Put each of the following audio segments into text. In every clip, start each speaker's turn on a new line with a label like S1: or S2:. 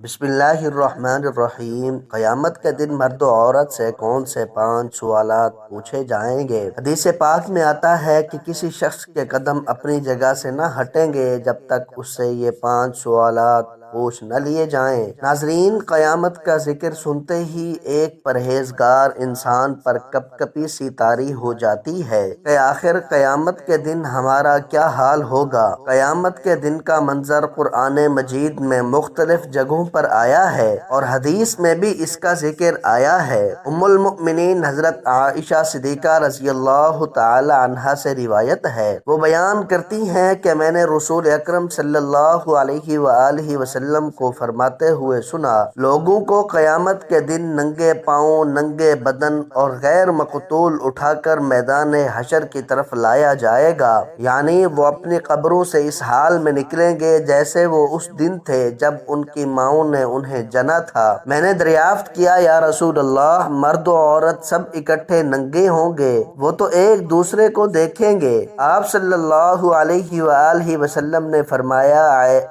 S1: بسم اللہ الرحمن الرحیم۔ قیامت کے دن مرد و عورت سے کون سے 5 سوالات پوچھے جائیں گے؟ حدیث پاک میں آتا ہے کہ کسی شخص کے قدم اپنی جگہ سے نہ ہٹیں گے جب تک اس سے یہ 5 سوالات پوچھ نہ لیے جائیں۔ ناظرین، قیامت کا ذکر سنتے ہی ایک پرہیزگار انسان پر کپ کپی سی طاری ہو جاتی ہے کہ آخر قیامت کے دن ہمارا کیا حال ہوگا۔ قیامت کے دن کا منظر قرآن مجید میں مختلف جگہوں پر آیا ہے اور حدیث میں بھی اس کا ذکر آیا ہے۔ ام المؤمنین حضرت عائشہ صدیقہ رضی اللہ تعالی عنہا سے روایت ہے، وہ بیان کرتی ہیں کہ میں نے رسول اکرم صلی اللہ علیہ وآلہ وسلم کو فرماتے ہوئے سنا، لوگوں کو قیامت کے دن ننگے پاؤں، ننگے بدن اور غیر مقتول اٹھا کر میدان حشر کی طرف لایا جائے گا، یعنی وہ اپنی قبروں سے اس حال میں نکلیں گے جیسے وہ اس دن تھے جب ان کی ماؤں نے انہیں جنا تھا۔ میں نے دریافت کیا، یا رسول اللہ، مرد و عورت سب اکٹھے ننگے ہوں گے، وہ تو ایک دوسرے کو دیکھیں گے؟ آپ صلی اللہ علیہ وآلہ وسلم نے فرمایا،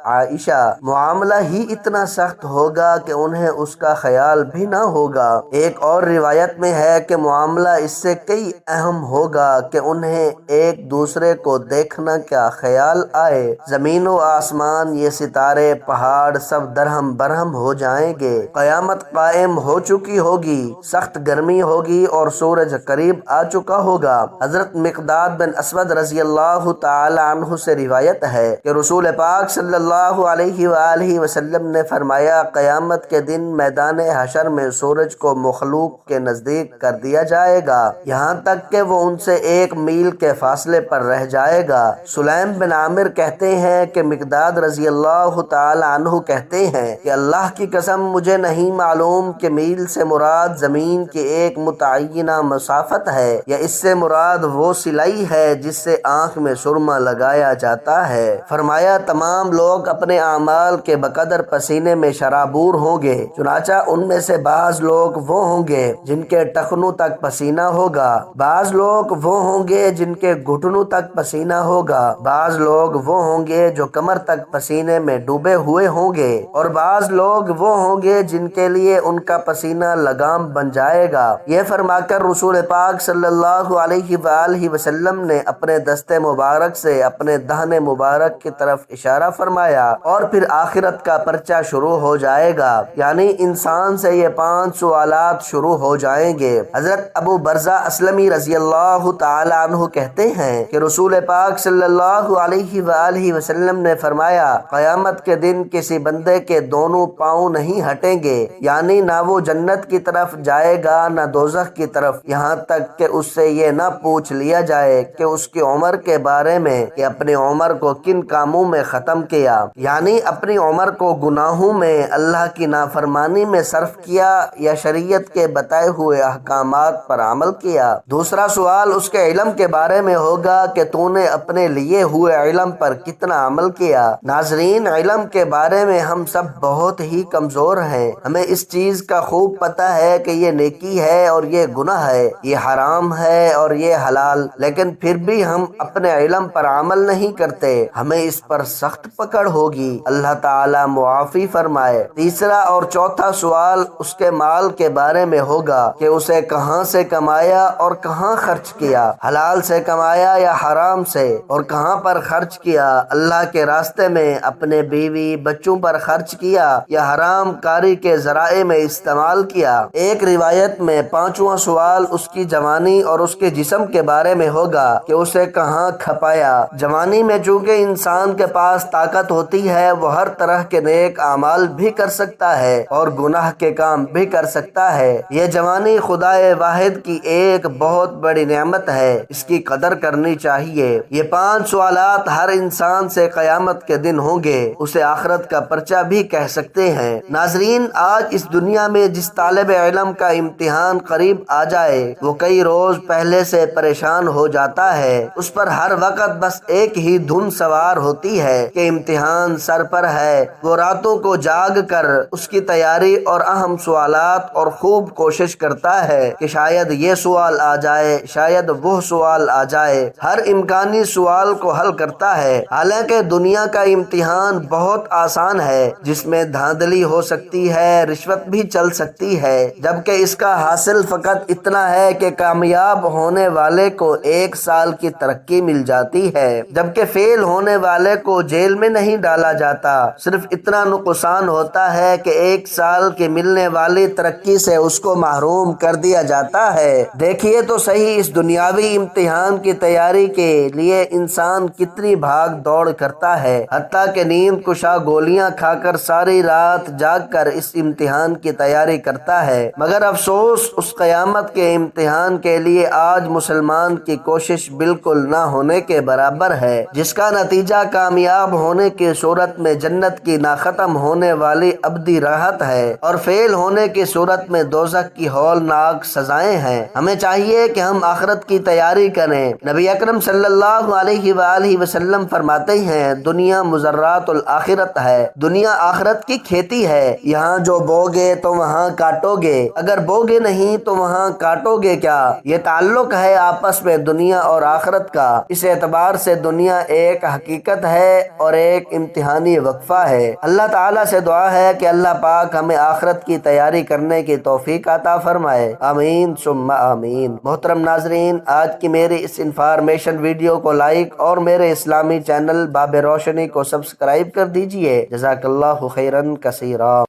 S1: عائشہ، معاملہ ہی اتنا سخت ہوگا کہ انہیں اس کا خیال بھی نہ ہوگا۔ ایک اور روایت میں ہے کہ معاملہ اس سے کئی اہم ہوگا کہ انہیں ایک دوسرے کو دیکھنا کیا خیال آئے۔ زمین و آسمان، یہ ستارے، پہاڑ سب درہم برہم ہو جائیں گے۔ قیامت قائم ہو چکی ہوگی، سخت گرمی ہوگی اور سورج قریب آ چکا ہوگا۔ حضرت مقداد بن اسود رضی اللہ تعالی عنہ سے روایت ہے کہ رسول پاک صلی اللہ علیہ وآلہ وسلم نے فرمایا، قیامت کے دن میدان حشر میں سورج کو مخلوق کے نزدیک کر دیا جائے گا، یہاں تک کہ وہ ان سے 1 میل کے فاصلے پر رہ جائے گا۔ سلیم بن عامر کہتے ہیں کہ مقداد رضی اللہ تعالی عنہ کہتے ہیں کہ اللہ کی قسم مجھے نہیں معلوم کہ میل سے مراد زمین کی ایک متعینہ مسافت ہے یا اس سے مراد وہ سلائی ہے جس سے آنکھ میں سرما لگایا جاتا ہے۔ فرمایا، تمام لوگ اپنے اعمال کے بقدر پسینے میں شرابور ہوں گے، چنانچہ ان میں سے بعض لوگ وہ ہوں گے جن کے ٹخنوں تک پسینہ ہوگا، بعض لوگ وہ ہوں گے جن کے گھٹنوں تک پسینہ ہوگا، بعض لوگ وہ ہوں گے جو کمر تک پسینے میں ڈوبے ہوئے ہوں گے، اور بعض لوگ وہ ہوں گے جن کے لیے ان کا پسینہ لگام بن جائے گا۔ یہ فرما کر رسول پاک صلی اللہ علیہ وآلہ وسلم نے اپنے دست مبارک سے اپنے دہن مبارک کی طرف اشارہ فرمایا اور پھر آخرت کا پرچہ شروع ہو جائے گا، یعنی انسان سے یہ 5 سوالات شروع ہو جائیں گے۔ حضرت ابو برزہ اسلمی رضی اللہ تعالی عنہ کہتے ہیں کہ رسول پاک صلی اللہ علیہ وآلہ وسلم نے فرمایا، قیامت کے دن کسی بندے کے دونوں پاؤں نہیں ہٹیں گے، یعنی نہ وہ جنت کی طرف جائے گا نہ دوزخ کی طرف، یہاں تک کہ اس سے یہ نہ پوچھ لیا جائے کہ اس کی عمر کے بارے میں کہ اپنی عمر کو کن کاموں میں ختم کیا، یعنی اپنی عمر کو گناہوں میں، اللہ کی نافرمانی میں صرف کیا یا شریعت کے بتائے ہوئے احکامات پر عمل کیا۔ دوسرا سوال اس کے علم کے بارے میں ہوگا کہ تو نے اپنے لیے ہوئے علم پر کتنا عمل کیا۔ ناظرین، علم کے بارے میں ہم سب بہت ہی کمزور ہیں، ہمیں اس چیز کا خوب پتہ ہے کہ یہ نیکی ہے اور یہ گناہ ہے، یہ حرام ہے اور یہ حلال، لیکن پھر بھی ہم اپنے علم پر عمل نہیں کرتے، ہمیں اس پر سخت پکڑ ہوگی، اللہ تعالی معافی فرمائے۔ تیسرا اور چوتھا سوال اس کے مال کے بارے میں ہوگا کہ اسے کہاں سے کمایا اور کہاں خرچ کیا، حلال سے کمایا یا حرام سے، اور کہاں پر خرچ کیا، اللہ کے راستے میں، اپنے بیوی بچوں پر خرچ کیا یا حرام کاری کے ذرائع میں استعمال کیا۔ ایک روایت میں 5واں سوال اس کی جوانی اور اس کے جسم کے بارے میں ہوگا کہ اسے کہاں کھپایا۔ جوانی میں چونکہ انسان کے پاس طاقت ہوتی ہے، وہ ہر طرح کے نیک اعمال بھی کر سکتا ہے اور گناہ کے کام بھی کر سکتا ہے۔ یہ جوانی خدا واحد کی ایک بہت بڑی نعمت ہے، اس کی قدر کرنی چاہیے۔ یہ 5 سوالات ہر انسان سے قیامت کے دن ہوں گے، اسے آخرت کا پرچہ بھی کہہ سکتے ہیں۔ ناظرین، آج اس دنیا میں جس طالب علم کا امتحان قریب آ جائے، وہ کئی روز پہلے سے پریشان ہو جاتا ہے، اس پر ہر وقت بس ایک ہی دھن سوار ہوتی ہے کہ امتحان سر پر ہے، وہ راتوں کو جاگ کر اس کی تیاری اور اہم سوالات اور خوب کوشش کرتا ہے کہ شاید یہ سوال آ جائے، شاید وہ سوال آ جائے، ہر امکانی سوال کو حل کرتا ہے۔ حالانکہ دنیا کا امتحان بہت آسان ہے، جس میں دھاندلی ہو سکتی ہے، رشوت بھی چل سکتی ہے، جبکہ اس کا حاصل فقط اتنا ہے کہ کامیاب ہونے والے کو 1 سال کی ترقی مل جاتی ہے، جبکہ فیل ہونے والے کو جیل میں نہیں ڈالا جاتا، صرف اتنا نقصان ہوتا ہے کہ 1 سال کی ملنے والی ترقی سے اس کو محروم کر دیا جاتا ہے۔ دیکھیے تو صحیح، اس دنیاوی امتحان کی تیاری کے لیے انسان کتنی بھاگ دوڑ کرتا ہے، حتیٰ کہ نیند کشا گولیاں کھا کر ساری رات جاگ کر اس امتحان کی تیاری کرتا ہے۔ مگر افسوس، اس قیامت کے امتحان کے لیے آج مسلمان کی کوشش بالکل نہ ہونے کے برابر ہے، جس کا نتیجہ کامیاب ہونے کی صورت میں جنت کی ناختم ہونے والی ابدی راحت ہے، اور فیل ہونے کی صورت میں دوزخ کی ہولناک سزائیں ہیں۔ ہمیں چاہیے کہ ہم آخرت کی تیاری کریں۔ نبی اکرم صلی اللہ علیہ وآلہ وسلم فرماتے ہیں، دنیا مزرعۃ الآخرت ہے، دنیا آخرت کی کھیتی ہے، یہاں جو بوگے تو وہاں کاٹو گے، اگر بوگے نہیں تو وہاں کاٹو گے کیا؟ یہ تعلق ہے آپس میں دنیا اور آخرت کا۔ اس اعتبار سے دنیا ایک حقیقت ہے اور ایک امتحانی وقفہ ہے۔ اللہ تعالیٰ سے دعا ہے کہ اللہ پاک ہمیں آخرت کی تیاری کرنے کی توفیق عطا فرمائے، آمین ثم آمین۔ محترم ناظرین، آج کی میری اس انفارمیشن ویڈیو کو لائک اور میرے اسلامی چینل باب روشنی کو سبسکرائب کر دیجئے۔ جزاک اللہ خیرن کثیرا۔